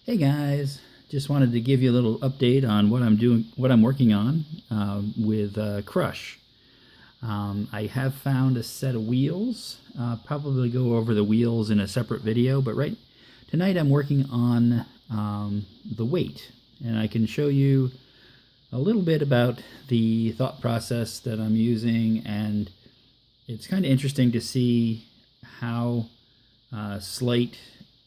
Hey guys, just wanted to give you a little update on what I'm working on with Crush. I have found a set of wheels. Probably go over the wheels in a separate video, but tonight I'm working on the weight, and I can show you a little bit about the thought process that I'm using, and it's kind of interesting to see how slight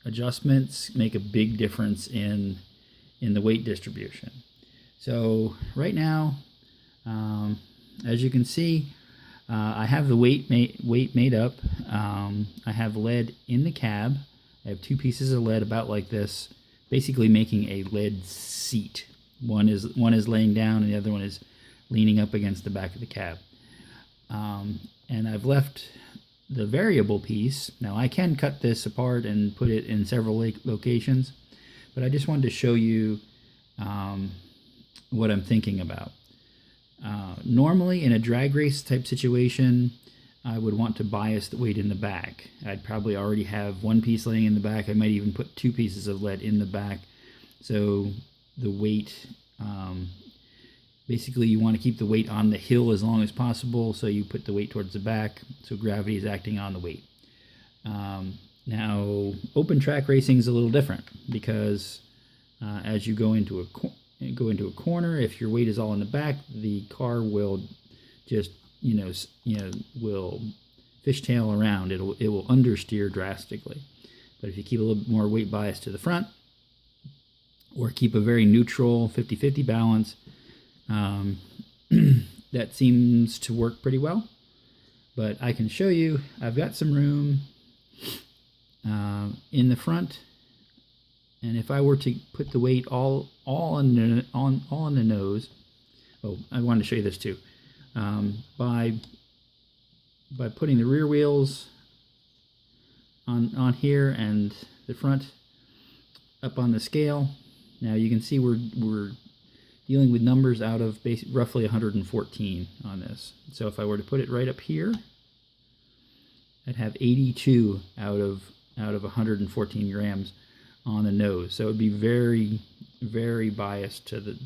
adjustments make a big difference in the weight distribution. So right now, as you can see, I have the weight made up. I have lead in the cab. I have two pieces of lead about like this, basically making a lead seat. One is laying down, and the other one is leaning up against the back of the cab. And I've left the variable piece. Now I can cut this apart and put it in several locations, but I just wanted to show you what I'm thinking about. Normally in a drag race type situation, I would want to bias the weight in the back. I'd probably already have one piece laying in the back. I might even put two pieces of lead in the back. So the weight, basically you want to keep the weight on the hill as long as possible, so you put the weight towards the back, so gravity is acting on the weight. Now, open track racing is a little different because as you go into a corner, if your weight is all in the back, the car will just will fishtail around. It will understeer drastically. But if you keep a little bit more weight bias to the front, or keep a very neutral 50-50 balance, that seems to work pretty well. But I can show you, I've got some room in the front, and if I were to put the weight all on the nose, oh, I wanted to show you this too. By putting the rear wheels on here and the front up on the scale, now you can see we're dealing with numbers out of roughly 114 on this. So if I were to put it right up here, I'd have 82 out of 114 grams on the nose. So it would be very, very biased to the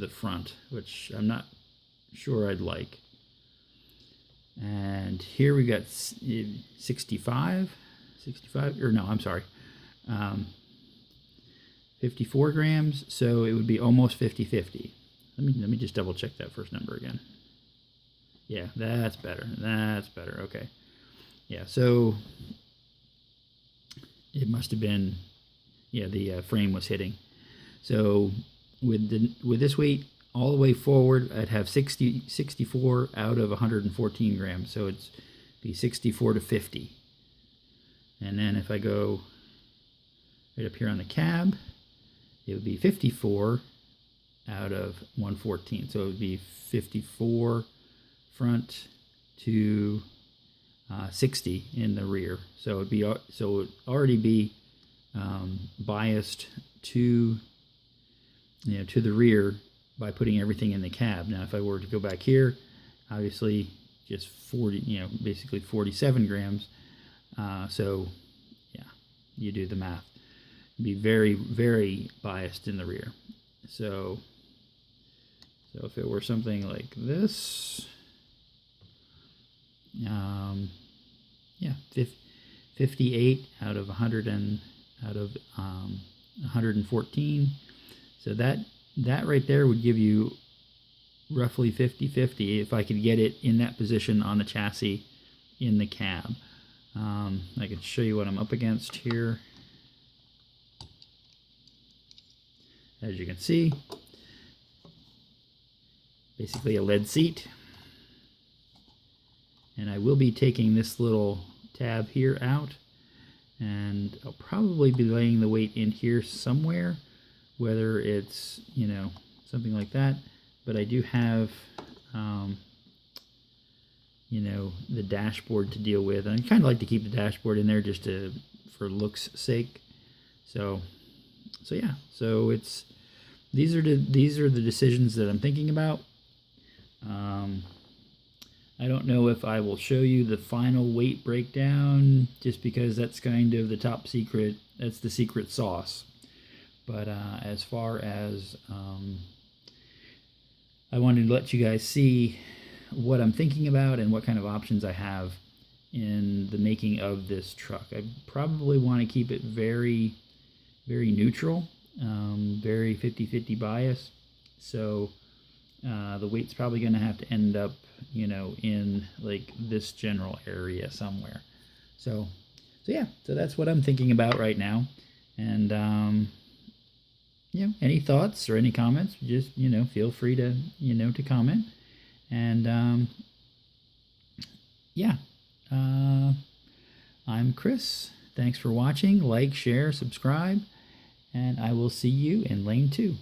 front, which I'm not sure I'd like. And here we got 65, or no, I'm sorry, 54 grams, so it would be almost 50-50. Let me just double check that first number again. Yeah, that's better. That's better. Okay. Yeah, so it must have been, yeah, the frame was hitting. So with this weight all the way forward, I'd have 64 out of 114 grams. So it's be 64 to 50. And then if I go right up here on the cab, it would be 54 out of 114. So it would be 54 front to 60 in the rear. So it would already be biased to the rear by putting everything in the cab. Now, if I were to go back here, obviously just 40, basically 47 grams. So yeah, you do the math. It'd be very, very biased in the rear. So if it were something like this, yeah, 58 out of 114. So that right there would give you roughly 50-50 if I could get it in that position on the chassis in the cab. I can show you what I'm up against here. As you can see, basically a lead seat. And I will be taking this little tab here out, and I'll probably be laying the weight in here somewhere, whether it's, something like that. But I do have, the dashboard to deal with. And I kind of like to keep the dashboard in there just for looks sake. So yeah, so these are the decisions that I'm thinking about. I don't know if I will show you the final weight breakdown, just because that's kind of the top secret. That's the secret sauce. But as far as I wanted to let you guys see what I'm thinking about and what kind of options I have in the making of this truck. I probably want to keep it very, very neutral, very 50-50 bias. So the weight's probably going to have to end up, in like this general area somewhere. So yeah, so that's what I'm thinking about right now. And any thoughts or any comments, just, feel free to, to comment. And yeah, I'm Chris. Thanks for watching. Like, share, subscribe, and I will see you in lane 2.